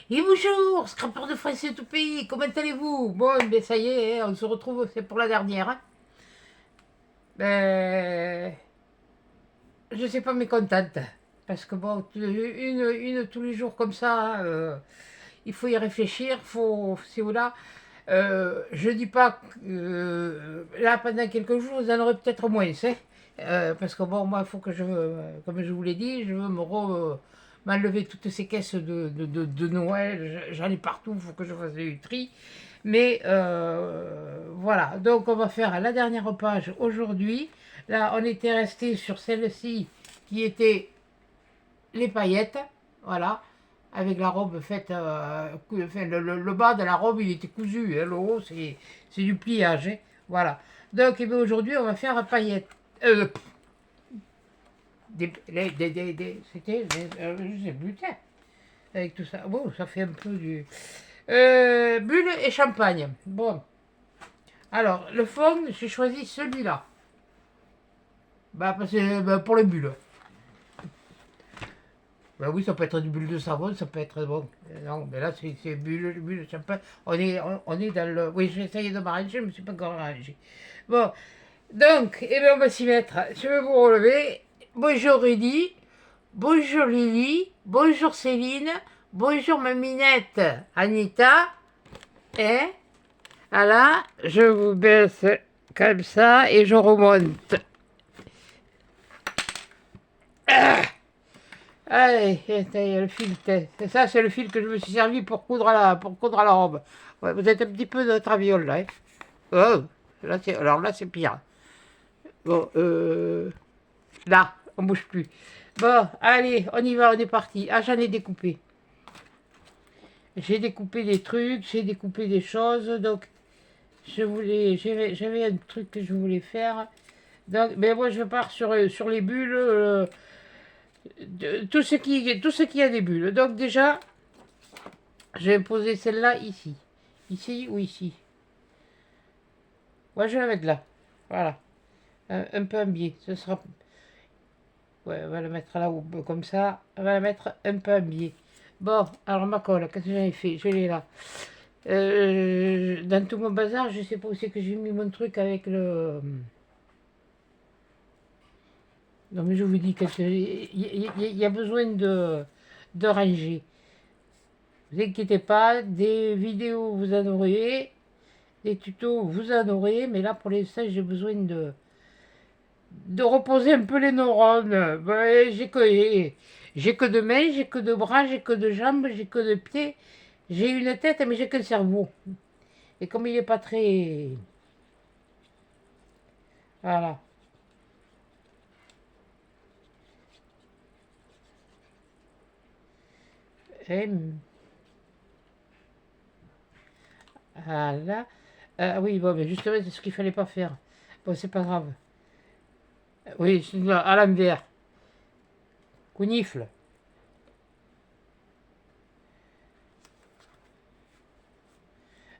Et bonjour, scrapeur de France et tout pays, comment allez-vous? Bon, ben ça y est, on se retrouve, c'est pour la dernière. Hein. Ben, je sais pas mécontente, parce que bon, une tous les jours comme ça, il faut y réfléchir, faut, c'est là. Je dis pas que là, pendant quelques jours, vous en aurez peut-être moins, c'est. Parce que bon, moi, il faut que comme je vous l'ai dit, je veux m'enlever toutes ces caisses de Noël. J'en ai partout, il faut que je fasse du tri. Mais voilà, donc on va faire la dernière page aujourd'hui. Là, on était resté sur celle-ci qui était les paillettes. Voilà, avec la robe faite. Enfin, le bas de la robe, il était cousu. Hein, le haut, c'est du pliage. Hein, voilà. Donc, eh bien, aujourd'hui, on va faire paillettes. C'était. Je sais plus, tiens, avec tout ça. Bon, ça fait un peu du. Bulle et champagne. Bon. Alors, le fond, j'ai choisi celui-là. Bah, parce que, bah, pour les bulles. Bah oui, ça peut être du bulle de savon, ça peut être bon. Non, mais là, c'est bulle de champagne. On est dans le. Oui, j'ai essayé de m'arranger, je ne me suis pas encore arrangé. Bon, donc, eh bien, on va s'y mettre. Je vais vous relever. Bonjour Rudy. Bonjour Lily. Bonjour Céline. Bonjour ma minette Anita. Et voilà, je vous baisse comme ça et je remonte. Ah, allez, il y a le fil. C'est ça, c'est le fil que je me suis servi pour coudre la robe. Ouais, vous êtes un petit peu de traviole là. Hein. Oh, alors là, c'est pire. Bon, là, on bouge plus. Bon, allez, on y va, on est parti. Ah, j'en ai découpé. J'ai découpé des trucs, j'ai découpé des choses. Donc, j'avais un truc que je voulais faire. Donc, mais moi, je pars sur les bulles. Tout ce qui a des bulles. Donc, déjà, je vais poser celle-là ici. Ici ou ici. Moi, je vais la mettre là. Voilà. Un peu un biais. Ce sera. Ouais, on va la mettre là, comme ça. On va la mettre un peu un biais. Bon, alors ma colle, qu'est-ce que j'en ai fait? Je l'ai là. Dans tout mon bazar, je sais pas où c'est que j'ai mis mon truc avec le. Non, mais je vous dis qu'il y a besoin de ranger. Ne vous inquiétez pas, des vidéos vous en aurez, des tutos vous en aurez, mais là pour l'instant j'ai besoin de reposer un peu les neurones. Ben, j'ai que de mains, j'ai que de bras, j'ai que de jambes, j'ai que de pieds, j'ai une tête, mais j'ai qu'un cerveau. Et comme il n'est pas très. Voilà. Et, voilà. Ah oui, bon, mais justement, c'est ce qu'il fallait pas faire. Bon, c'est pas grave. Oui, à l'envers. Counifle.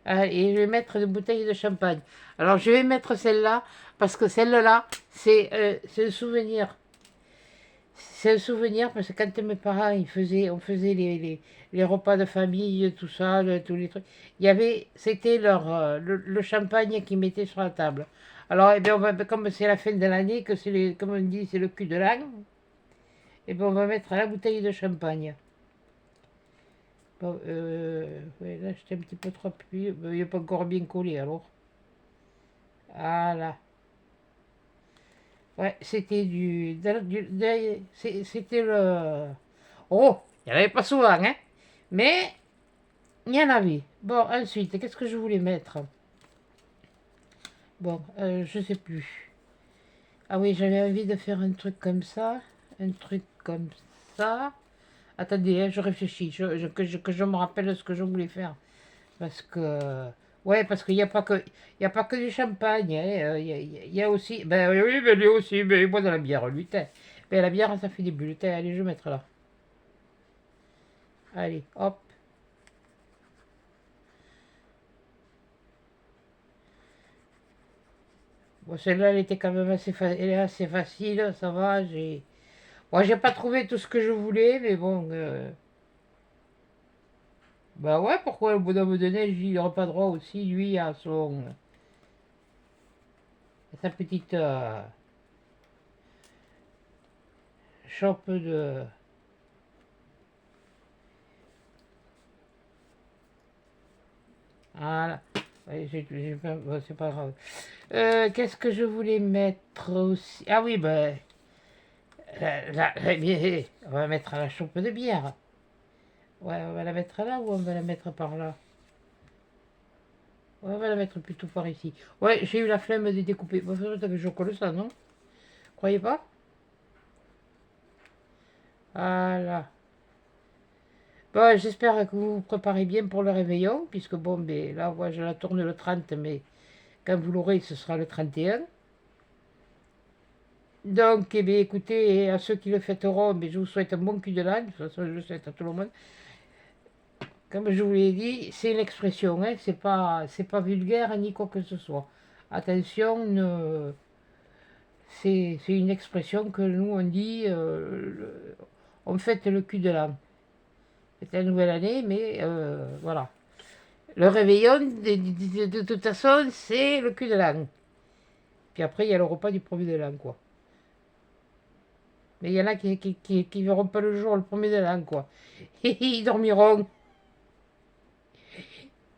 Ah, et je vais mettre une bouteille de champagne. Alors, je vais mettre celle-là, parce que celle-là, c'est un souvenir. C'est un souvenir, parce que quand mes parents, on faisait les repas de famille, tout ça, tous les trucs, c'était le champagne qu'ils mettaient sur la table. Alors, eh bien, comme c'est la fin de l'année, comme on dit, c'est le cul de l'âne, et bien, on va mettre la bouteille de champagne. Bon, ouais, là, j'étais un petit peu trop appuyé. Il n'est pas encore bien collé, alors. Voilà. Ouais, c'était c'était le. Oh, il n'y en avait pas souvent, hein. Mais il y en avait. Bon, ensuite, qu'est-ce que je voulais mettre? Bon, je sais plus. Ah oui, j'avais envie de faire un truc comme ça. Un truc comme ça. Attendez, hein, je réfléchis. Que je me rappelle ce que je voulais faire. Parce que. Ouais, parce qu'il n'y a pas que. Il y a pas que du champagne. Hein, il y a aussi. Ben oui, mais lui aussi. Mais il boit de la bière, lui. T'es. Ben la bière, ça fait des bulles. T'es, allez, je vais mettre là. Allez, hop. Bon, celle-là, elle était quand même elle est assez facile. Ça va. Moi, j'ai pas trouvé tout ce que je voulais, mais bon. Bah ouais, pourquoi le bonhomme de neige, il n'aurait pas droit aussi, lui, à sa petite chope de... Voilà. Ouais, bon, c'est pas grave. Qu'est-ce que je voulais mettre aussi? Ah oui, ben, on va mettre à la chope de bière. Ouais, on va la mettre là ou on va la mettre par là? Ouais, on va la mettre plutôt par ici. Ouais, j'ai eu la flemme de découper. Bon, t'avais chocolat ça, non? Croyez pas? Voilà. Bon, j'espère que vous vous préparez bien pour le réveillon, puisque bon, ben, là, moi, je la tourne le 30, mais quand vous l'aurez, ce sera le 31. Donc, eh bien, écoutez, à ceux qui le fêteront, mais je vous souhaite un bon cul de l'âne. De toute façon, je le souhaite à tout le monde. Comme je vous l'ai dit, c'est une expression, hein, c'est pas vulgaire ni quoi que ce soit. Attention, c'est une expression que nous on dit, on fête le cul de l'âne. C'est la nouvelle année, mais voilà. Le réveillon, de toute façon, c'est le cul de l'âne. Puis après, il y a le repas du premier de l'an, quoi. Mais il y en a qui verront pas le jour le premier de l'an, quoi. Ils dormiront.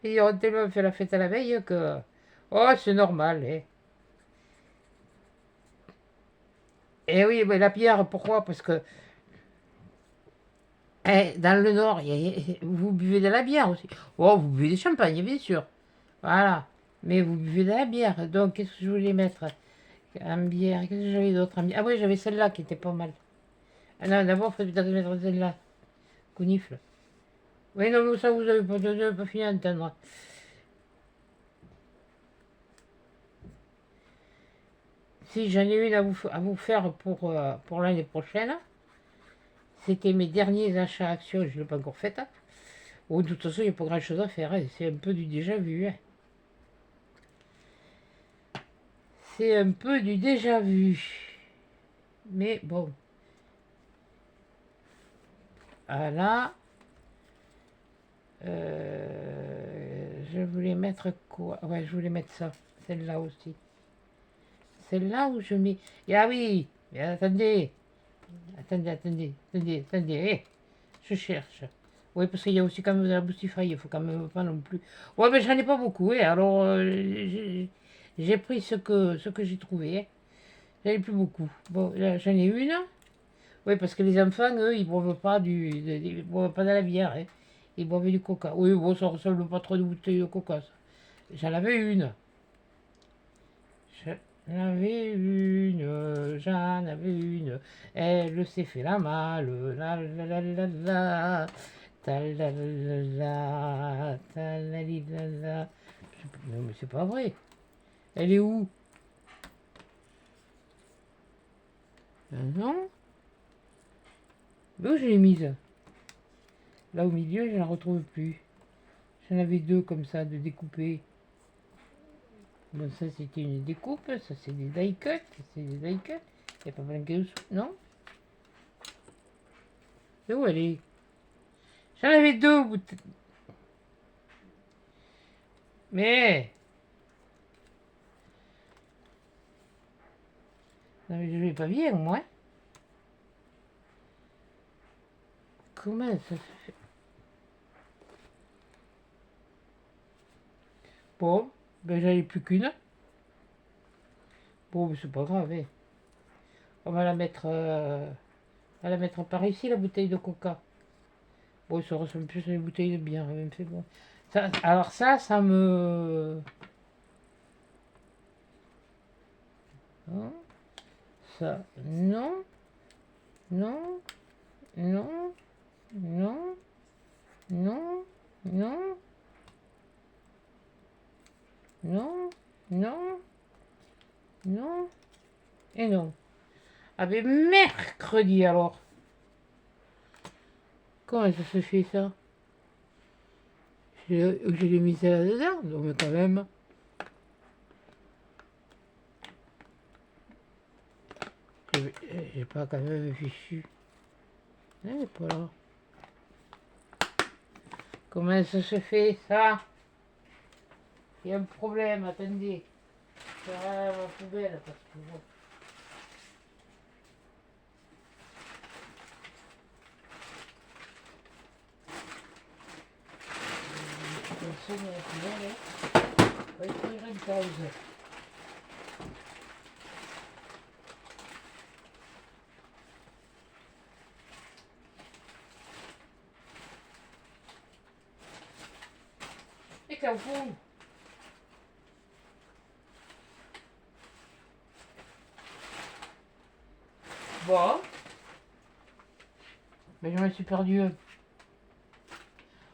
Ils auront tellement fait la fête à la veille que... Oh, c'est normal, hein. Et oui, mais la bière, pourquoi? Parce que dans le Nord, vous buvez de la bière aussi. Oh, vous buvez du champagne, bien sûr. Voilà. Mais vous buvez de la bière. Donc, qu'est-ce que je voulais mettre en bière? Qu'est-ce que j'avais d'autre en bière? Ah oui, j'avais celle-là qui était pas mal. Ah non, d'abord, il faut peut-être mettre celle-là. Counifle. Oui, non, mais ça, vous avez pas fini d'entendre. Si j'en ai une à vous faire pour l'année prochaine, c'était mes derniers achats actions, je ne l'ai pas encore fait. Oh, de toute façon, il n'y a pas grand-chose à faire, hein. C'est un peu du déjà vu, hein. C'est un peu du déjà vu. Mais bon, voilà. Je voulais mettre quoi? Ouais, je voulais mettre ça. Celle-là aussi. Celle-là où je mets... Ah oui, mais attendez. Attendez. Je cherche. Oui, parce qu'il y a aussi quand même de la boustifraille, il faut quand même pas non plus. Ouais, mais j'en ai pas beaucoup, hein. Alors, j'ai pris ce que j'ai trouvé, hein. J'en ai plus beaucoup. Bon, là, j'en ai une. Oui, parce que les enfants, eux, ils boivent pas ils boivent pas de la bière, hein. Ils boivent du coca. Oui, bon, ça ressemble pas trop de bouteilles de coca, ça. J'en avais une. J'en avais une. Elle s'est fait la malle. La la la la la. Ta la la la. Ta la li la la. Non, mais c'est pas vrai. Elle est où? Non? Mais où je l'ai mise? Là au milieu, je ne la retrouve plus. J'en avais deux comme ça, de découper. Bon, ça c'était une découpe, ça c'est des die cuts, c'est des die cuts. Il n'y a pas plein de dessous, non? C'est où elle est? J'en avais deux au bout de... Mais... Non mais je vais pas bien, moi. Comment ça se fait? Bon, ben j'en ai plus qu'une. Bon, mais c'est pas grave, hein. On va la mettre... on va la mettre par ici, la bouteille de coca. Bon, ça ressemble plus à une bouteille de bière, même fait bon. Alors ça me... Hein. Ça, non, non, non, non, non, non, non, non, non, et non. Ah ben mercredi alors. Comment ça se fait ça? Je l'ai mis ça là-dedans, non mais quand même. J'ai pas quand même fichu. Elle est pas là. Comment ça se fait, ça? Il y a un problème, attendez. Je vais à la poubelle, parce que bon. Personne à la poubelle, hein. On va écrire une pause. Et qu'en fond? Bon. Mais je me suis perdu.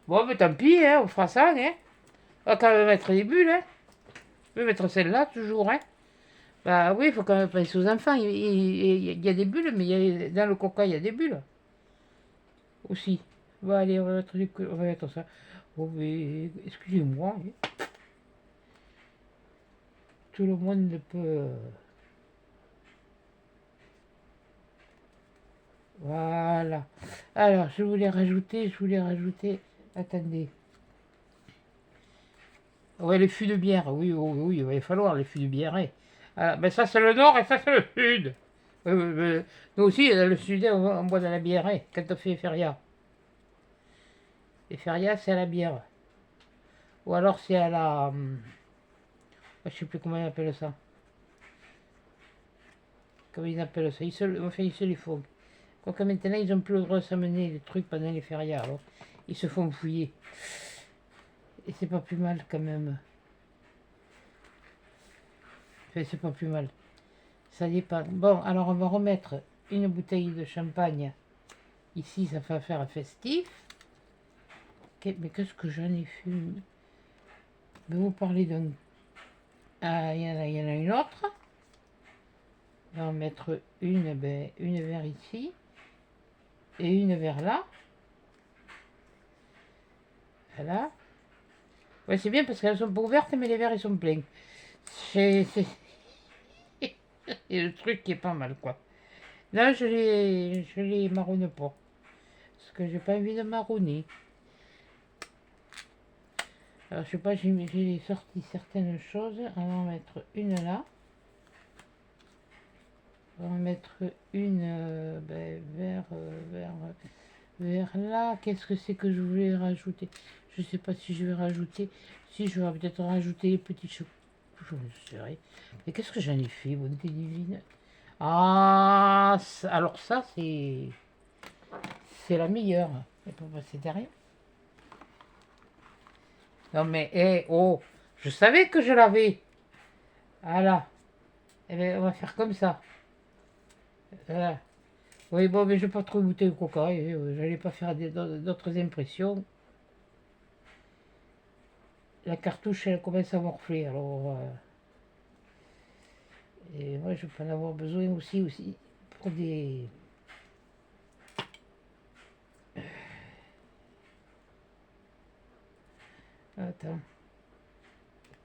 Bon, mais tant pis, hein, on fera ça, hein. On va quand même mettre des bulles, hein. Je vais mettre celle-là, toujours, hein. Bah oui, il faut quand même penser aux enfants. Il y a des bulles, mais dans le coca, il y a des bulles. Aussi. Bon, allez, on va mettre ça. Oh, mais, excusez-moi. Hein. Tout le monde peut... Voilà. Alors, je voulais rajouter... Attendez. Ouais, les fûts de bière. Oui, oui, oui, il va falloir les fûts de bière. Hein. Ah, ben ça, c'est le nord et ça, c'est le sud. Nous aussi, dans le sud, on boit de la bière hein, quand on fait feria. Et feria, c'est à la bière. Ou alors, c'est à la... je sais plus comment ils appellent ça. Comment ils appellent ça. Enfin, ils se les font. Quoique maintenant, ils ont plus le droit de s'amener des trucs pendant les férias. Alors, ils se font fouiller. Et c'est pas plus mal quand même. Enfin, c'est pas plus mal. Ça dépend. Bon, alors on va remettre une bouteille de champagne. Ici, ça va faire festif. Okay, mais qu'est-ce que j'en ai fumé? Je vais vous parler d'un... Ah, il y en a une autre. On va en mettre une vers ici. Et une vers là. Voilà. Ouais, c'est bien parce qu'elles sont pas ouvertes, mais les verres, ils sont pleins. C'est le truc qui est pas mal, quoi. Là, je les marronne pas. Parce que j'ai pas envie de marronner. Alors, je sais pas, j'ai sorti certaines choses. On va en mettre une là. On va en mettre une vers là. Qu'est-ce que c'est que je voulais rajouter? Je sais pas si je vais rajouter. Si, je vais peut-être rajouter les petits chocolats. Je ne sais. Mais qu'est-ce que j'en ai fait, bonté divine? Ah, alors ça, c'est la meilleure. Elle peut passer derrière. Non mais, oh, je savais que je l'avais. Voilà. Eh bien, on va faire comme ça. Voilà. Oui, bon, mais je vais pas trop goûter le coca. J'allais pas faire d'autres impressions. La cartouche, elle commence à morfler. Alors, et moi, je peux en avoir besoin aussi pour des... Attends.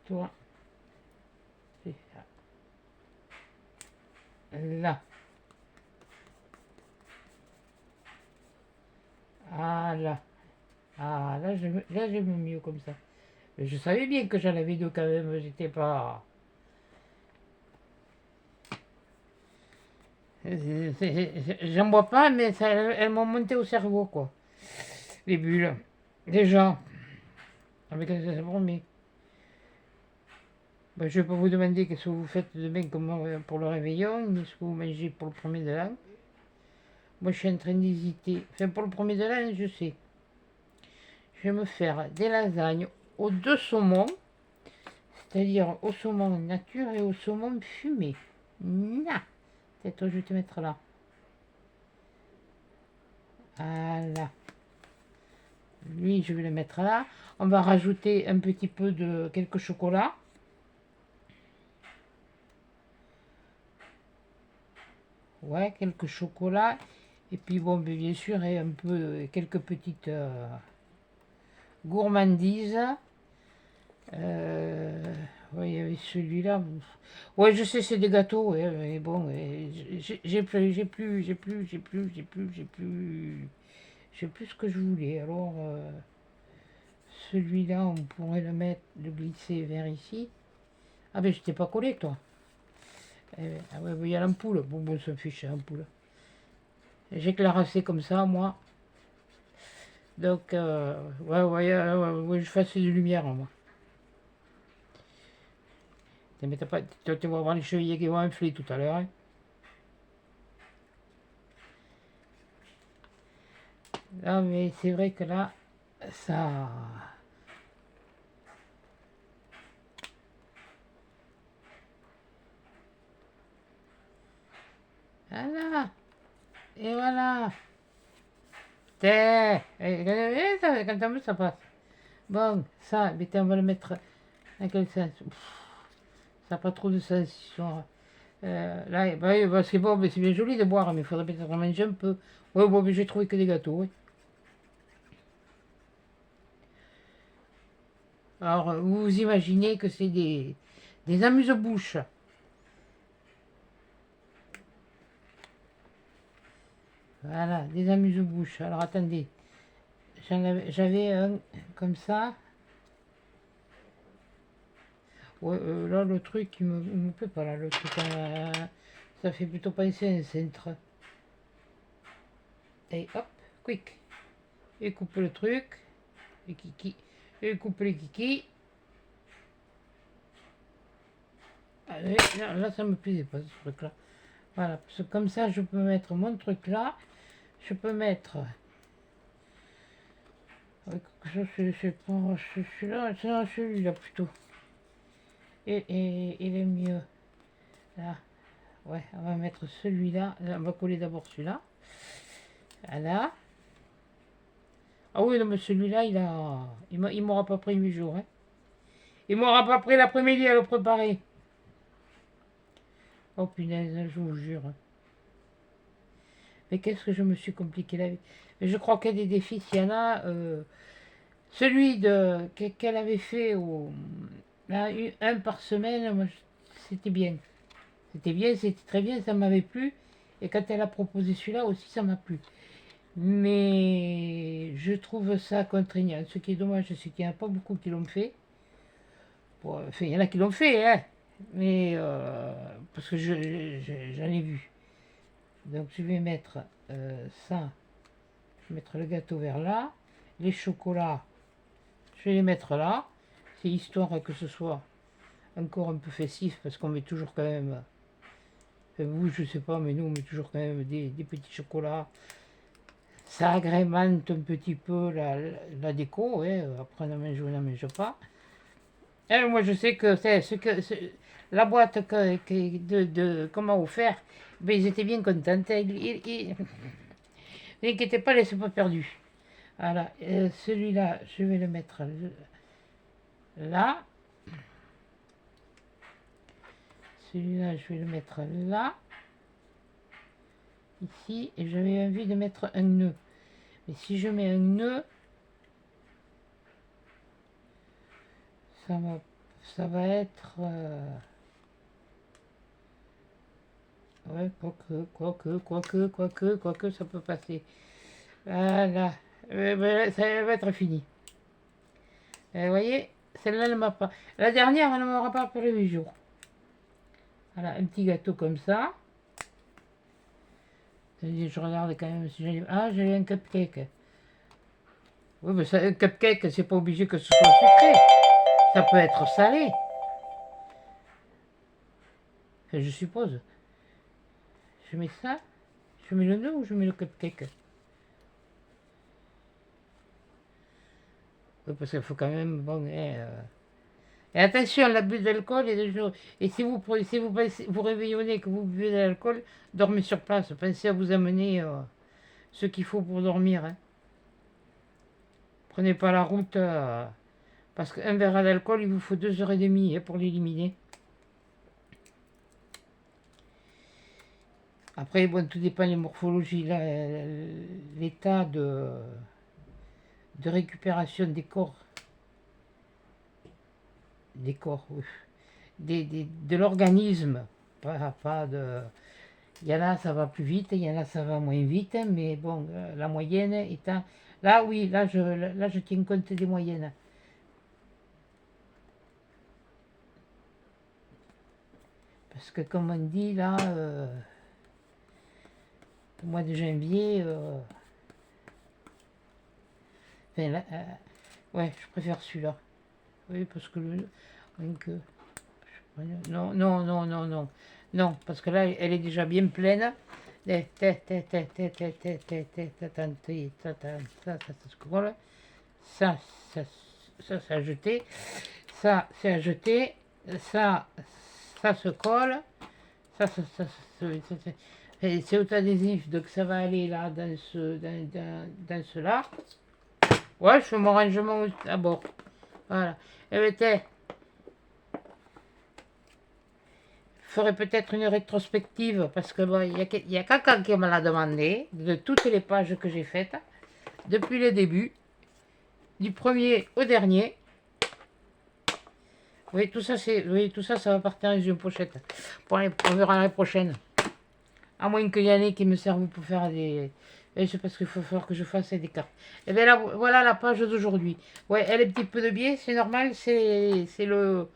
Toi. C'est ça. Là. Ah là. Ah là, j'aime mieux comme ça. Mais je savais bien que j'en avais deux quand même. J'étais pas... J'en bois pas, mais ça, elles m'ont monté au cerveau, quoi. Les bulles. Déjà. Avec ça promet. Ben, je vais pas vous demander qu'est-ce que vous faites demain pour le réveillon, ni ce que vous mangez pour le premier de l'an. Moi, je suis en train d'hésiter. Enfin, pour le premier de l'an, je sais. Je vais me faire des lasagnes aux deux saumons, c'est-à-dire au saumon nature et au saumon fumé. Na. Peut-être je vais te mettre là. Voilà. Lui, je vais le mettre là. On va rajouter un petit peu de quelques chocolats. Ouais, quelques chocolats. Et puis bon, bien sûr, et un peu, quelques petites gourmandises. Ouais, il y avait celui-là. Ouais, je sais, c'est des gâteaux, ouais, mais bon, ouais, j'ai plus ce que je voulais. Alors, celui-là, on pourrait le glisser vers ici. Ah ben je t'ai pas collé toi. Ah ouais, il y a l'ampoule. Bon, ça me fiche l'ampoule. J'ai clarassé comme ça, moi. Donc, ouais, je fasse de lumière, moi. Mais t'as pas, tu vas voir les chevilles qui vont enfler tout à l'heure. Hein. Là, mais c'est vrai que là, ça... Voilà. Et voilà. Quand on veut, ça passe. Bon, ça, mais on va le mettre dans quel sens? Ça n'a pas trop de sens. Là, bah, c'est bon, mais c'est bien joli de boire, mais il faudrait peut-être en manger un peu. Ouais, bon, mais j'ai trouvé que des gâteaux, oui. Alors, vous imaginez que c'est des amuse-bouches. Voilà, des amuse-bouches. Alors, attendez. J'avais un comme ça. Ouais, là, le truc, il me plaît pas, là, le truc. Ça fait plutôt penser à un cintre. Et hop, quick. Et coupe le truc. Les kiki. Et coupe les kiki. Allez, là, ça me plaisait pas, ce truc-là. Voilà, parce que comme ça, je peux mettre mon truc là. Je peux mettre... C'est pas celui-là, c'est celui-là plutôt. Et il est mieux. Là, ouais, on va mettre celui-là. On va coller d'abord celui-là. Voilà. Ah oui, non, mais celui-là, il m'aura pas pris 8 jours. Hein. Il m'aura pas pris l'après-midi à le préparer. Oh punaise, je vous jure. Mais qu'est-ce que je me suis compliqué la vie. Mais je crois qu'il y a des défis, s'il y en a... celui qu'elle avait fait là, un par semaine, c'était bien. C'était bien, c'était très bien, ça m'avait plu. Et quand elle a proposé celui-là aussi, ça m'a plu. Mais je trouve ça contraignant. Ce qui est dommage, c'est qu'il n'y en a pas beaucoup qui l'ont fait. Bon, enfin, il y en a qui l'ont fait, hein. Mais parce que j'en ai vu. Donc je vais mettre ça. Je vais mettre le gâteau vers là. Les chocolats, je vais les mettre là. C'est histoire que ce soit encore un peu festif parce qu'on met toujours quand même. Vous, je sais pas, mais nous, on met toujours quand même des petits chocolats. Ça agrémente un petit peu la déco. Ouais. Après, on en mange ou on n'en mange pas. Et moi, je sais que la boîte qu'on m'a offert, ben, ils étaient bien contents. N'inquiétez pas, laissez pas perdu. Voilà, celui-là, je vais le mettre là. Celui-là, je vais le mettre là. Ici, et j'avais envie de mettre un nœud. Mais si je mets un nœud, ça va être... ouais, quoique, ça peut passer. Voilà. Ben, ça va être fini. Vous voyez, celle-là ne m'a pas... La dernière, elle ne m'aura pas pris 8 jours. Voilà, un petit gâteau comme ça. Je regarde quand même si j'ai... Ah, j'ai un cupcake. Oui, mais un cupcake, c'est pas obligé que ce soit sucré. Ça peut être salé. Enfin, je suppose. Je mets ça. Je mets le nœud ou je mets le cupcake? Oui, parce qu'il faut quand même... Bon, et attention, l'abus d'alcool est de jour. Et si vous réveillonnez, que vous buvez de l'alcool, dormez sur place. Pensez à vous amener ce qu'il faut pour dormir. Hein. Prenez pas la route, parce qu'un verre d'alcool, il vous faut 2 heures et demie pour l'éliminer. Après, bon, tout dépend des morphologies. L'état de récupération des corps. De l'organisme. Pas de... Il y en a, ça va plus vite, il y en a, ça va moins vite, mais bon, la moyenne étant... Là, oui, là, je tiens compte des moyennes. Parce que comme on dit là, au mois de janvier, enfin, là, ouais, je préfère celui-là. Oui, parce que donc, non, non, non, non, non. Non, parce que là, elle est déjà bien pleine. Ça se colle. Ça, ça, ça, c'est à jeter. Ça, c'est à jeter. Ça, ça se colle. C'est auto-adhésif, donc ça va aller là, dans cela. Ouais, je fais mon rangement à bord. Voilà. Et bien, je ferai peut-être une rétrospective, parce que bon, il y a quelqu'un qui me l'a demandé, de toutes les pages que j'ai faites, depuis le début, du premier au dernier. Oui, tout ça, ça va partir dans une pochette. On verra l'année prochaine. À moins qu'il y en ait qui me servent pour faire des... Et c'est parce qu'il faut falloir que je fasse des cartes. Et bien là, voilà la page d'aujourd'hui. Ouais, elle est un petit peu de biais, c'est normal, c'est le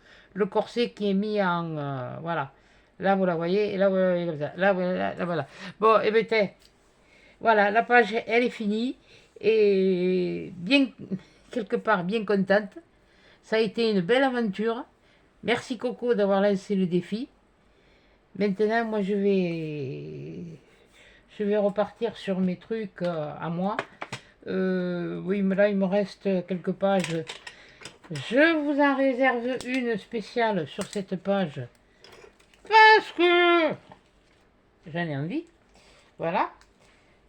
corset qui est mis en... voilà. Là, vous la voyez, et là, vous la voyez comme ça. Là, voilà, là, voilà. Bon, et bien, voilà, la page, elle est finie. Et bien, quelque part, bien contente. Ça a été une belle aventure. Merci Coco d'avoir lancé le défi. Maintenant, moi, je vais repartir sur mes trucs à moi. Oui, mais là, il me reste quelques pages. Je vous en réserve une spéciale sur cette page. Parce que j'en ai envie. Voilà.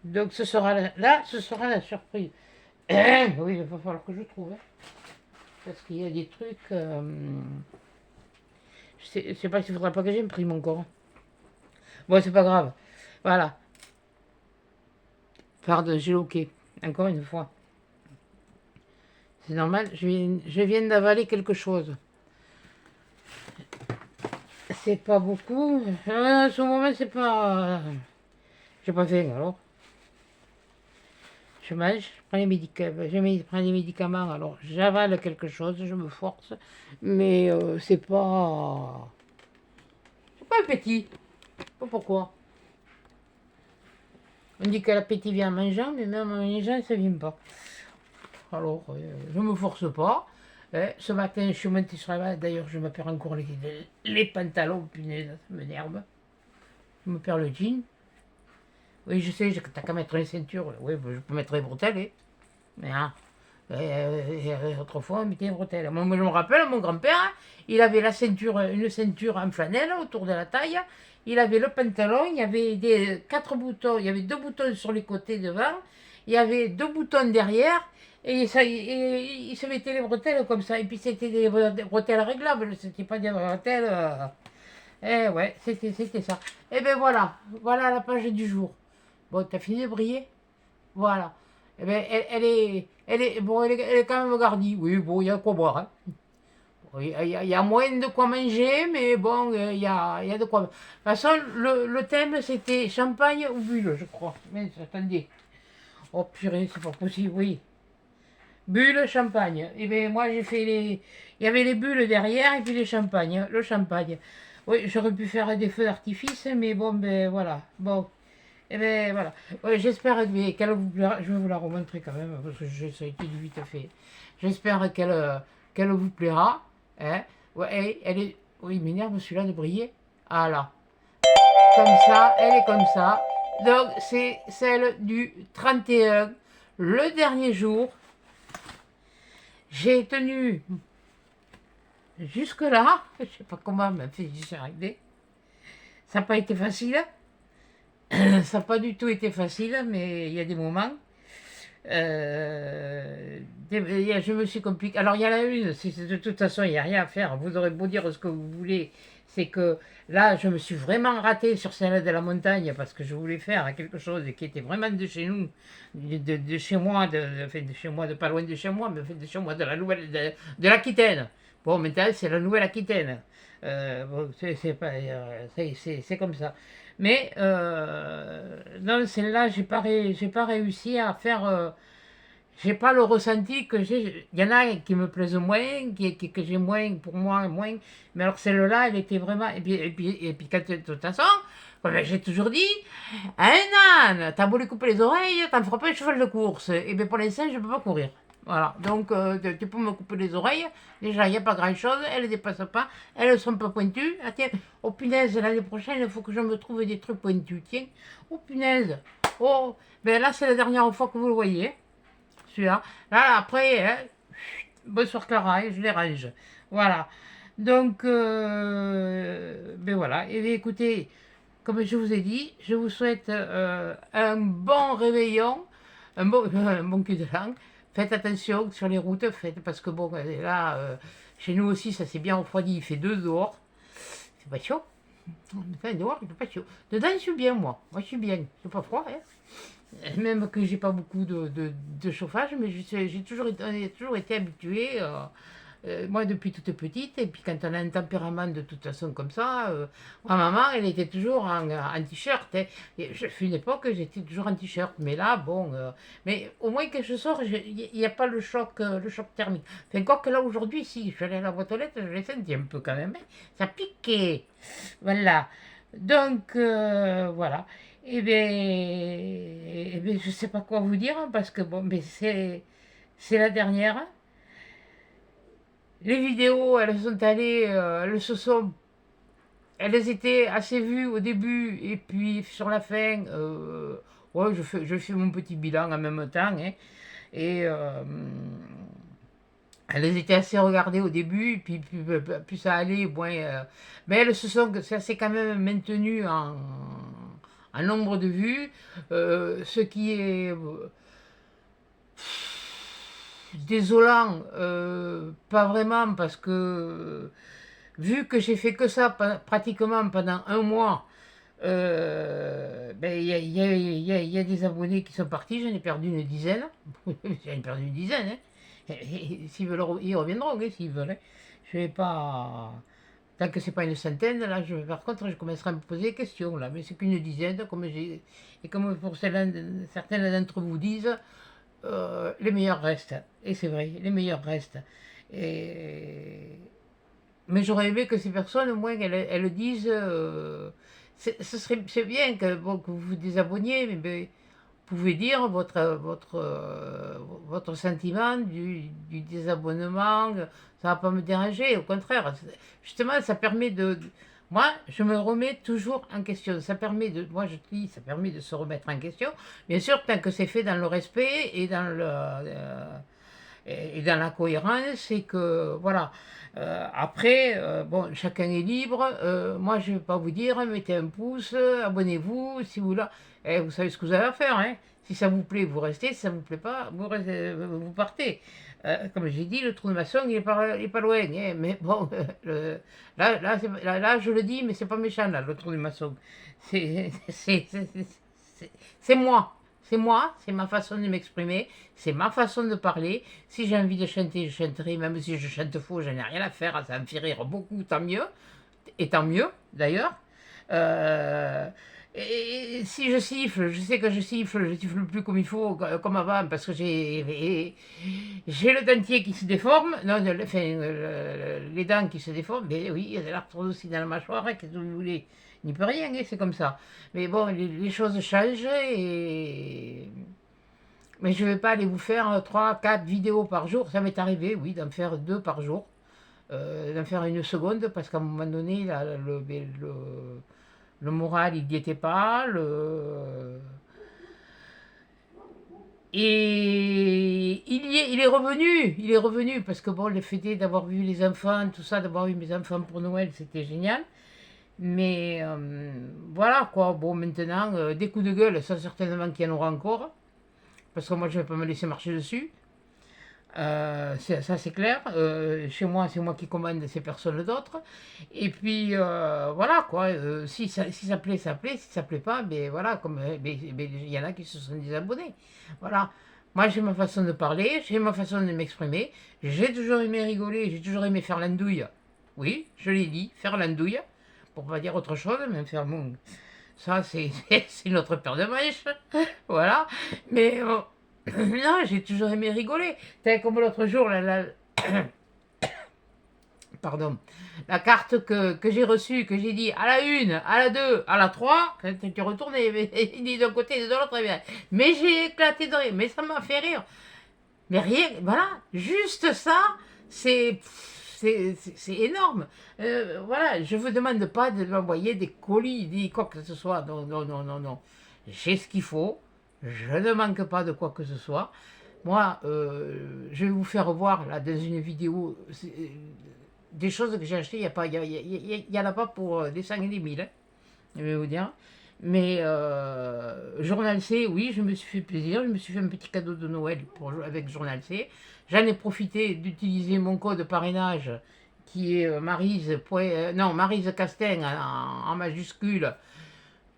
Donc, ce sera là, ce sera la surprise. Oui, il va falloir que je trouve. Parce qu'il y a des trucs... je sais pas s'il faudra pas que j'imprime encore. Bon, c'est pas grave. Voilà. Pardon, j'ai loqué. Encore une fois. C'est normal, je viens d'avaler quelque chose. C'est pas beaucoup. À ce moment, c'est pas... J'ai pas fait, alors. Je mange, je prends les médicaments, prends les médicaments, alors j'avale quelque chose, je me force. Mais c'est pas... C'est pas appétit. Je sais pas pourquoi. On dit que l'appétit vient en mangeant, mais même en mangeant, ça vient pas. Alors, je me force pas. Ce matin, je suis monté sur la base. D'ailleurs, je me perds encore les pantalons. Punaise, ça m'énerve. Je me perds le jean. Oui, je sais, t'as qu'à mettre une ceinture. Oui, je peux mettre les bretelles. Mais hein, autrefois, on mettait les bretelles. Moi, je me rappelle, mon grand-père, il avait la ceinture, une ceinture en flanelle autour de la taille. Il avait le pantalon, il y avait 4 boutons. Il y avait 2 boutons sur les côtés devant. Il y avait 2 boutons derrière. Et il se mettait les bretelles comme ça. Et puis c'était des bretelles réglables, c'était pas des bretelles. Ouais, c'était ça. Et ben voilà, voilà la page du jour. Bon, t'as fini de briller? Voilà. Eh ben, bon, elle est quand même gardie. Oui, bon, il y a de quoi boire. Hein. Bon, il y a moins de quoi manger, mais bon, il y a de quoi. De toute façon, le thème, c'était champagne ou bulle, je crois. Mais attendez. Oh purée, c'est pas possible, oui. Bulle, champagne. Et bien, moi, j'ai fait les... Il y avait les bulles derrière et puis les champagnes. Le champagne. Oui, j'aurais pu faire des feux d'artifice, mais bon, ben voilà. Bon, et ben voilà. Ouais, j'espère qu'elle vous plaira. Je vais vous la remontrer quand même, parce que ça a été du vite fait. J'espère qu'elle vous plaira. Hein. Ouais, elle est... Oui, il m'énerve celui-là de briller. Ah là. Comme ça, elle est comme ça. Donc, c'est celle du 31, le dernier jour. J'ai tenu jusque-là. Je sais pas comment, mais j'y suis arrivée. Ça n'a pas été facile. Ça n'a pas du tout été facile, mais il y a des moments. Je me suis compliqué. Alors, il y en a une, de toute façon, il n'y a rien à faire. Vous aurez beau dire ce que vous voulez. C'est que là, je me suis vraiment ratée sur celle de la montagne parce que je voulais faire quelque chose qui était vraiment de chez nous, de chez moi, de chez moi, de pas loin de chez moi, mais de chez moi, de la nouvelle, de l'Aquitaine. Bon, maintenant, c'est la Nouvelle-Aquitaine. Bon, c'est comme ça. Mais non, celle-là, j'ai pas réussi à faire. j'ai pas le ressenti que j'ai. Il y en a qui me plaisent moins, que j'ai moins, pour moi, moins. Mais alors celle-là, elle était vraiment. Et puis de toute façon, comme j'ai toujours dit, un âne, t'as beau lui couper les oreilles, t'en feras pas un cheval de course. Et bien pour l'instant, je peux pas courir. Voilà, donc tu peux me couper les oreilles. Déjà, il n'y a pas grand-chose, elles ne dépassent pas, elles ne sont pas pointues. Ah tiens, oh punaise, l'année prochaine, il faut que je me trouve des trucs pointus. Tiens, oh punaise, oh, ben là, c'est la dernière fois que vous le voyez, celui-là. Là, après, hein, bonsoir Clara, je les range. Voilà. Donc, ben voilà. Et bien, écoutez, comme je vous ai dit, je vous souhaite un bon réveillon, un bon cul de langue. Faites attention sur les routes, parce que bon, là, chez nous aussi, ça s'est bien refroidi, il fait 2 dehors. C'est pas chaud. Enfin, dehors, il fait pas chaud. Dedans, je suis bien, moi. Moi, je suis bien. C'est pas froid, hein. Même que j'ai pas beaucoup de chauffage, mais j'ai toujours été habituée, moi depuis toute petite, et puis quand on a un tempérament de toute façon comme ça, ma maman, elle était toujours en t-shirt, hein. Et je fut une époque, j'étais toujours en t-shirt, mais là, bon, mais au moins que je sors, il n'y a pas le choc thermique. Enfin, quoi que là, aujourd'hui, si je suis allée à la boîte aux lettres, je l'ai senti un peu quand même, hein. Ça piquait, voilà. Donc, voilà. Eh bien, je sais pas quoi vous dire, hein, parce que bon, mais c'est la dernière. Les vidéos, elles sont allées, elles étaient assez vues au début, et puis sur la fin, ouais, je fais mon petit bilan en même temps, hein, et elles étaient assez regardées au début, puis ça allait, bon, mais ça s'est quand même maintenu en nombre de vues, ce qui est désolant, pas vraiment, parce que vu que j'ai fait que ça pratiquement pendant un mois, ben, il y a des abonnés qui sont partis, j'en ai perdu une dizaine. J'en ai perdu une dizaine, hein. Et s'ils veulent, ils reviendront, hein, s'ils veulent, hein. Je vais pas. Tant que c'est pas une centaine, là, par contre, je commencerai à me poser des questions, là. Mais c'est qu'une dizaine, et comme pour certaines d'entre vous disent, les meilleurs restent. Et c'est vrai, les meilleurs restent. Et mais j'aurais aimé que ces personnes, au moins, elles disent, c'est bien que, bon, que vous vous désabonniez, mais vous pouvez dire votre sentiment du désabonnement. Ça va pas me déranger, au contraire. Justement, ça permet moi, je me remets toujours en question. Moi, je dis, ça permet de se remettre en question. Bien sûr, tant que c'est fait dans le respect et dans la cohérence, et que voilà. Après, bon, chacun est libre. Moi, je ne vais pas vous dire, mettez un pouce, abonnez-vous, si vous là. Vous savez ce que vous avez à faire, hein. Si ça vous plaît, vous restez. Si ça vous plaît pas, vous partez. Comme j'ai dit, le trou de maçon, il est pas loin, hein. Mais bon, là, je le dis, mais c'est pas méchant, là, le trou de maçon. C'est moi. C'est moi, c'est ma façon de m'exprimer, c'est ma façon de parler. Si j'ai envie de chanter, je chanterai, même si je chante faux, je n'ai rien à faire, ça me fait rire beaucoup, tant mieux, et tant mieux d'ailleurs. Euh, et si je siffle, je sais que je siffle plus comme il faut, comme avant, parce que j'ai le dentier qui se déforme, non, enfin, les dents qui se déforment, mais oui, il y a de l'arthrose aussi dans la mâchoire, hein, qu'est-ce que vous voulez, il n'y peut rien, hein, c'est comme ça. Mais bon, les choses changent, mais je ne vais pas aller vous faire 3 4 vidéos par jour, ça m'est arrivé, oui, d'en faire 2 par jour, d'en faire une seconde, parce qu'à un moment donné, là, le moral, il n'y était pas. Et il est revenu, parce que bon, le fait d'avoir vu les enfants, tout ça, d'avoir eu mes enfants pour Noël, c'était génial. Mais voilà quoi, bon, maintenant, des coups de gueule, ça certainement qu'il y en aura encore, parce que moi je ne vais pas me laisser marcher dessus. Ça c'est clair. Chez moi, c'est moi qui commande, c'est personne d'autre. Et puis voilà quoi. Si ça plaît, ça plaît. Si ça plaît pas, ben voilà. Il y en a qui se sont désabonnés. Voilà. Moi, j'ai ma façon de parler, j'ai ma façon de m'exprimer. J'ai toujours aimé rigoler, j'ai toujours aimé faire l'andouille. Oui, je l'ai dit, faire l'andouille, pour pas dire autre chose, même faire mon. Ça, c'est notre paire de manches. Voilà. Mais Non, j'ai toujours aimé rigoler. T'as comme l'autre jour, pardon, la carte que j'ai reçue, que j'ai dit à la une, à la 2, à la 3, quand tu retourné, il dit d'un côté et de l'autre, très bien. Mais j'ai éclaté de rire, mais ça m'a fait rire. Mais rien, voilà, juste ça, c'est c'est énorme. Voilà, je vous demande pas de m'envoyer des colis, ni quoi que ce soit. Non, non, non, non, non. J'ai ce qu'il faut. Je ne manque pas de quoi que ce soit. Moi, je vais vous faire voir là dans une vidéo des choses que j'ai achetées. Il y en a pas pour des 5 et des 1000, hein, je vais vous dire. Mais Journal C, oui, je me suis fait plaisir. Je me suis fait un petit cadeau de Noël avec Journal C. J'en ai profité d'utiliser mon code parrainage qui est Maryse, non, Maryse Castin en majuscule,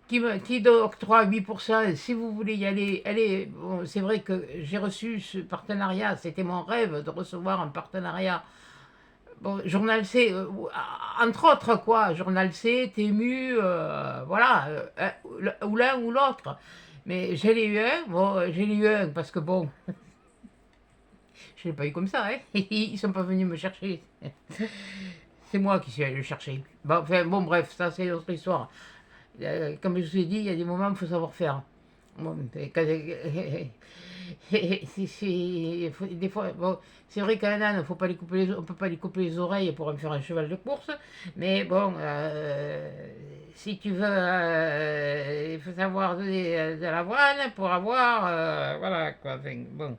qui octroie 8%. Si vous voulez y aller, bon, c'est vrai que j'ai reçu ce partenariat. C'était mon rêve de recevoir un partenariat. Bon, Journal C, entre autres, quoi. Journal C, Tému, voilà, ou l'un ou l'autre. Mais j'ai eu un, bon, j'ai eu un parce que bon, je ne l'ai pas eu comme ça, hein. Ils sont pas venus me chercher. C'est moi qui suis allé le chercher. Bon, enfin, bon, bref, ça c'est autre histoire. Comme je vous ai dit, il y a des moments où il faut savoir faire. Bon, des fois, bon, c'est vrai qu'un âne, faut pas on peut pas lui couper les oreilles pour en faire un cheval de course, mais bon, si tu veux, il faut savoir donner de l'avoine pour avoir, voilà quoi. Enfin, bon,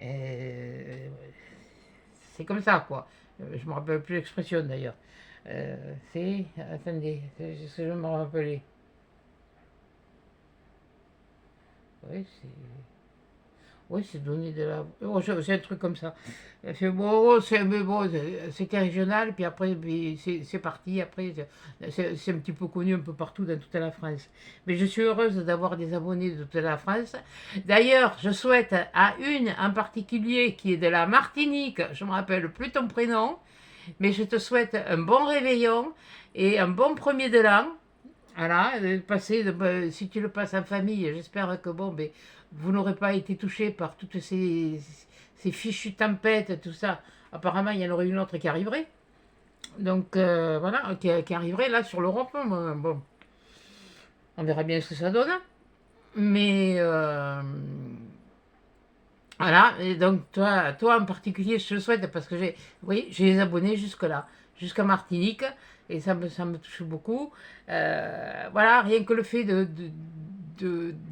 euh, c'est comme ça quoi. Je me rappelle plus l'expression d'ailleurs. Attendez, c'est ce que je me rappelais. Oui, c'est. Oui, c'est donner de la. Oh, c'est un truc comme ça. C'est bon, oh, mais bon, c'était régional, puis après, c'est parti. Après, c'est un petit peu connu un peu partout dans toute la France. Mais je suis heureuse d'avoir des abonnés de toute la France. D'ailleurs, je souhaite à une en particulier qui est de la Martinique, je me rappelle plus ton prénom, mais je te souhaite un bon réveillon et un bon premier de l'an. Voilà, si tu le passes en famille, j'espère que bon, ben, vous n'aurez pas été touché par toutes ces fichues tempêtes, tout ça. Apparemment, il y en aurait une autre qui arriverait. Donc voilà, qui arriverait là sur l'Europe. Bon, on verra bien ce que ça donne. Mais voilà, et donc toi en particulier, je te le souhaite parce que j'ai les abonnés jusque-là, jusqu'à Martinique, et ça me touche beaucoup. Voilà, rien que le fait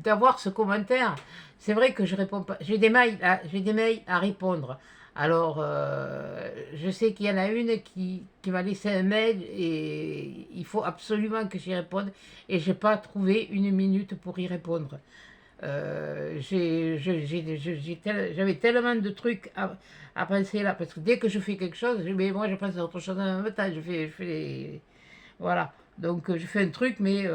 d'avoir ce commentaire, c'est vrai que je réponds pas. J'ai des mails à répondre. Alors, je sais qu'il y en a une qui m'a laissé un mail et il faut absolument que j'y réponde et j'ai pas trouvé une minute pour y répondre. J'avais tellement de trucs à penser là, parce que dès que je fais quelque chose, mais moi je pense à autre chose en même temps, voilà. Donc je fais un truc, mais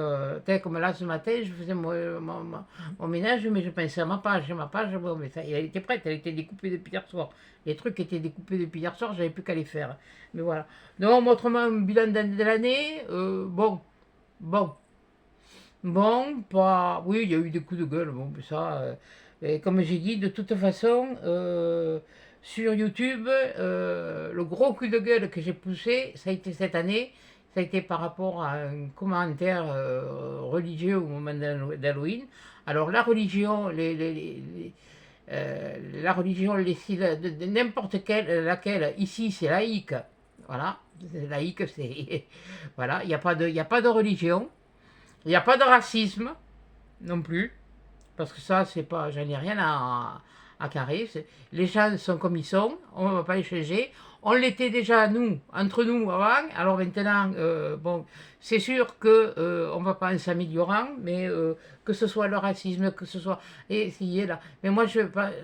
tel comme là ce matin, je faisais mon ménage, mais je pensais à ma page, bon, mais ça, elle était prête, elle était découpée depuis hier soir. Les trucs étaient découpés depuis hier soir, j'avais plus qu'à les faire. Mais voilà. Donc, autrement, un bilan de l'année, bon. Bon, pas. Oui, il y a eu des coups de gueule, bon, mais ça. Et comme j'ai dit, de toute façon, sur YouTube, le gros coup de gueule que j'ai poussé, ça a été cette année, ça a été par rapport à un commentaire religieux au moment d'Halloween. Alors, la religion, la religion, de n'importe quelle, laquelle, ici, c'est laïque. Voilà, c'est laïque, c'est. Voilà, il y a pas de religion. Il n'y a pas de racisme non plus, parce que ça, c'est pas, j'en ai rien à carrer. Les gens sont comme ils sont, on ne va pas les changer. On l'était déjà nous, entre nous avant. Alors maintenant, bon, c'est sûr que on va pas en s'améliorant, mais que ce soit le racisme, que ce soit et s'il est là. Mais moi,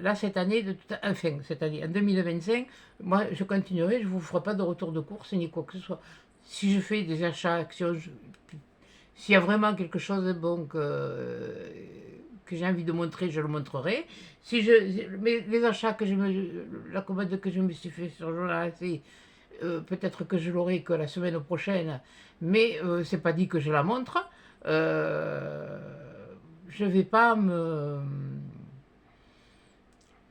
là cette année, enfin cette année, en 2025, moi, je continuerai. Je vous ferai pas de retour de course ni quoi que ce soit. Si je fais des achats actions, s'il y a vraiment quelque chose bon que j'ai envie de montrer, je le montrerai. Mais les achats la commande que je me suis fait sur Journal, peut-être que je l'aurai que la semaine prochaine, mais c'est pas dit que je la montre. Je vais pas me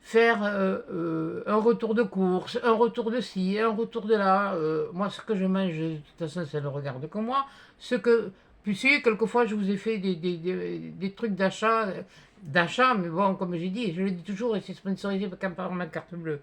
faire un retour de course, un retour de ci, un retour de là. Moi, ce que je mange, de toute façon, ça ne regarde que moi. Ce que, puis si, quelquefois, je vous ai fait des trucs d'achat, mais bon, comme j'ai dit, je le dis toujours, et c'est sponsorisé par ma carte bleue.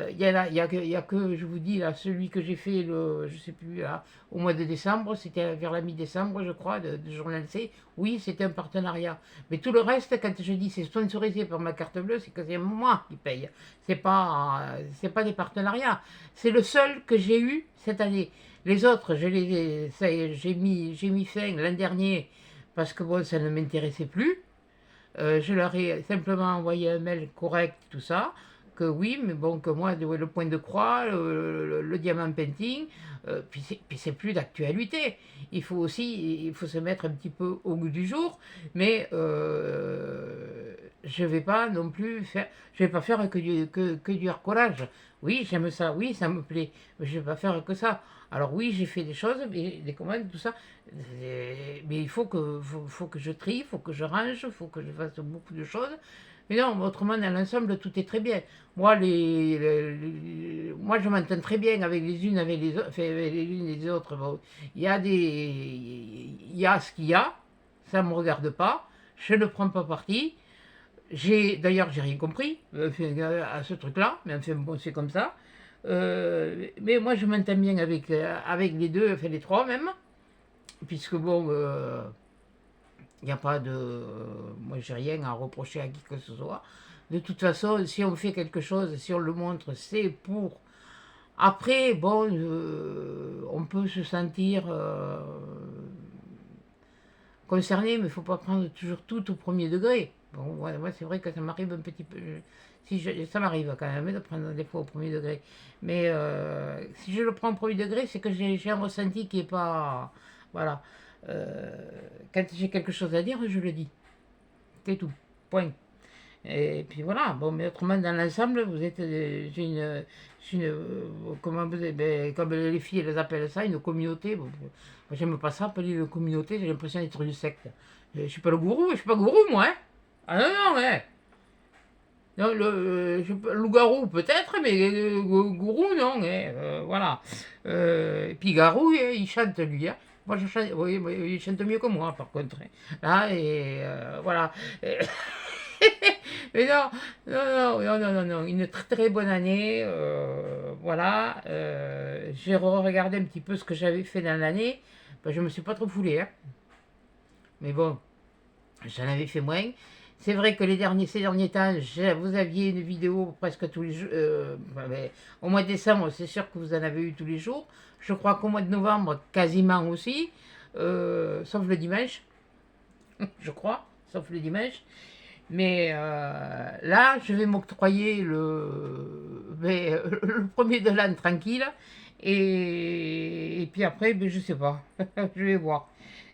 Il y a que, je vous dis, là, celui que j'ai fait, je sais plus, là, au mois de décembre, c'était vers la mi-décembre, je crois, de Journal C. Oui, c'était un partenariat. Mais tout le reste, quand je dis c'est sponsorisé par ma carte bleue, c'est que c'est moi qui paye. C'est pas des partenariats. C'est le seul que j'ai eu cette année. Les autres, j'ai mis fin l'an dernier parce que bon, ça ne m'intéressait plus. Je leur ai simplement envoyé un mail correct, tout ça, que oui, mais bon, que moi, le point de croix, le diamant painting, puis c'est plus d'actualité. Il faut se mettre un petit peu au goût du jour, mais je vais pas non plus faire, je vais pas faire que du racolage. Oui, j'aime ça, oui, ça me plaît, mais je vais pas faire que ça. Alors oui, j'ai fait des choses, des commandes, tout ça, mais faut que je trie, il faut que je range, il faut que je fasse beaucoup de choses. Mais non, autrement, dans l'ensemble, tout est très bien. Moi, moi je m'entends très bien avec les autres, enfin, avec les unes et les autres. Bon, il y a ce qu'il y a, ça ne me regarde pas, je ne prends pas parti. D'ailleurs, j'ai rien compris à ce truc-là, mais enfin, bon, c'est comme ça. Mais moi, je m'entends bien avec les deux, enfin les trois même, puisque bon, il n'y a pas de. Moi, j'ai rien à reprocher à qui que ce soit. De toute façon, si on fait quelque chose, si on le montre, c'est pour. Après, bon, on peut se sentir concerné, mais il ne faut pas prendre toujours tout au premier degré. Bon, ouais, moi, c'est vrai que ça m'arrive un petit peu. Ça m'arrive quand même de prendre des fois au premier degré. Mais si je le prends au premier degré, c'est que j'ai un ressenti qui n'est pas. Voilà. Euh, Quand j'ai quelque chose à dire, je le dis. C'est tout. Point. Et puis voilà. Bon, mais autrement, dans l'ensemble, vous êtes comment comme les filles elles appellent ça, une communauté. Bon, moi, j'aime pas ça, appeler une communauté, j'ai l'impression d'être une secte. Je suis pas le gourou, je suis pas gourou, moi, hein. Ah non, non, ouais. Non, loup-garou peut-être, mais gourou, non, hein, voilà. Et puis Garou, il chante lui, hein. Moi, je chante, oui, il chante mieux que moi, par contre, hein. Là, et voilà. Mais non, non, non, non, non, non, non, une très très bonne année, voilà. J'ai regardé un petit peu ce que j'avais fait dans l'année. Ben, je me suis pas trop foulé, hein. Mais bon, j'en avais fait moins. C'est vrai que ces derniers temps, vous aviez une vidéo presque tous les jours. Au mois de décembre, c'est sûr que vous en avez eu tous les jours. Je crois qu'au mois de novembre, quasiment aussi. Sauf le dimanche, je crois. Sauf le dimanche. Mais là, je vais m'octroyer le premier de l'an tranquille. Et puis après, ben, je sais pas. Je vais voir.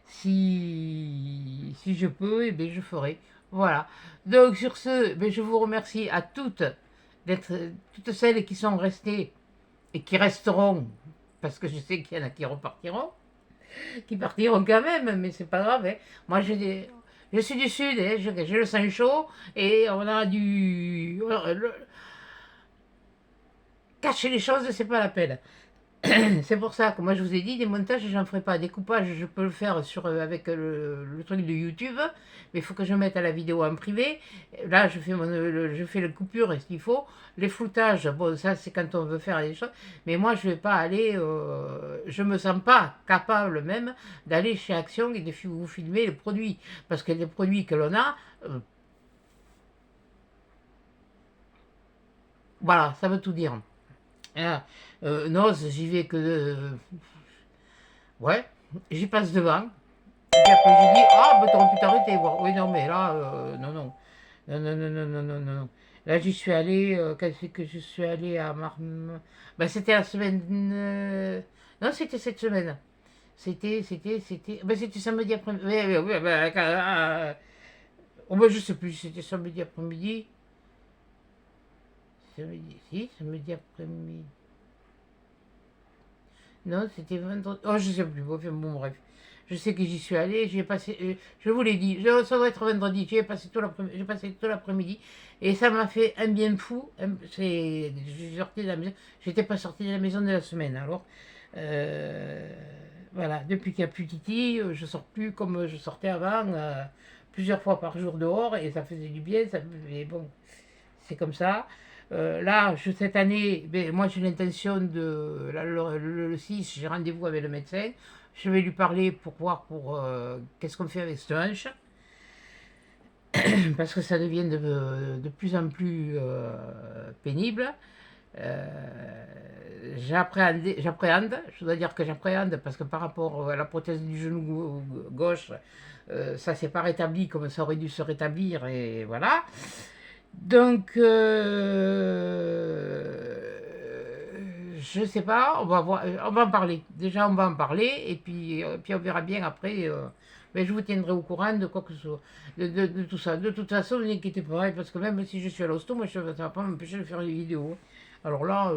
Si je peux, eh bien, je ferai. Voilà. Donc sur ce, ben, je vous remercie à toutes celles qui sont restées et qui resteront, parce que je sais qu'il y en a qui repartiront, qui partiront quand même, mais c'est pas grave, hein. Moi, je suis du sud, hein, j'ai le sang chaud et on a cacher les choses, c'est pas la peine. C'est pour ça que moi je vous ai dit, des montages, j'en ferai pas. Découpage, je peux le faire avec le truc de YouTube, mais il faut que je mette à la vidéo en privé. Là, je fais la coupure et ce qu'il faut. Les floutages, bon, ça c'est quand on veut faire des choses. Mais moi, je vais pas aller. Je me sens pas capable même d'aller chez Action et de vous filmer les produits. Parce que les produits que l'on a, voilà, ça veut tout dire. Ah, Noz, j'y vais que. Ouais, j'y passe devant. Et puis après, j'ai dit, ah, bah t'aurais pu t'arrêter. Voir. Oui, non, mais là, non, non. Non, non, non, non, non, non, non, non. Là, j'y suis allé, quand c'est que je suis allé à Bah, c'était la semaine. Non, c'était cette semaine. C'était samedi après-midi. Oui, oui, oui, bah, oh, bah, je sais plus, c'était samedi après-midi. Samedi après-midi. Non, c'était vendredi. Oh, je sais plus. Bon, enfin, bon, bref. Je sais que j'y suis allée, j'ai passé, je vous l'ai dit, ça doit être vendredi, j'ai passé tout l'après-midi et ça m'a fait un bien fou. Je suis sortie de la maison, j'étais pas sortie de la maison de la semaine. Alors, euh, voilà, depuis qu'il n'y a plus Titi, je sors plus comme je sortais avant, plusieurs fois par jour dehors et ça faisait du bien, mais bon, c'est comme ça. Là, cette année, ben, moi j'ai l'intention de. Là, le 6, j'ai rendez-vous avec le médecin. Je vais lui parler pour voir qu'est-ce qu'on fait avec cette hanche. Parce que ça devient de plus en plus pénible. Euh, j'appréhende, je dois dire que j'appréhende parce que par rapport à la prothèse du genou gauche, ça s'est pas rétabli comme ça aurait dû se rétablir et voilà. Donc, je sais pas, on va voir, on va en parler. Déjà, on va en parler, et puis on verra bien après. Mais je vous tiendrai au courant de quoi que ce soit, de tout ça. De toute façon, ne vous inquiétez pas, parce que même si je suis à l'hosto, moi, ça va pas m'empêcher de faire des vidéos. Alors là,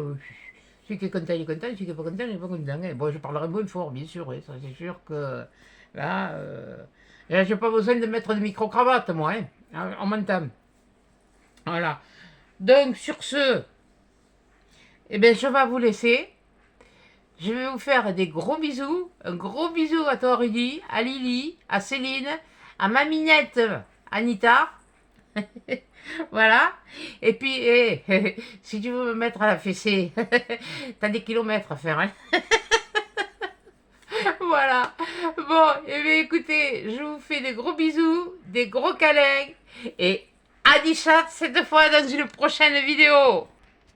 celui qui est content, il est content, celui qui n'est pas content, il n'est pas content. Et bon, je parlerai moins fort, bien sûr, ça c'est sûr que là, j'ai pas besoin de mettre de micro-cravate, moi, hein, on m'entend. Voilà. Donc, sur ce, eh bien, je vais vous laisser. Je vais vous faire des gros bisous. Un gros bisou à toi, Rudy, à Lily, à Céline, à ma minette, Anita. Voilà. Et puis, si tu veux me mettre à la fessée, t'as des kilomètres à faire. Hein. Voilà. Bon, eh bien, écoutez, je vous fais des gros bisous, des gros câlins. Et à 10 chats cette fois dans une prochaine vidéo.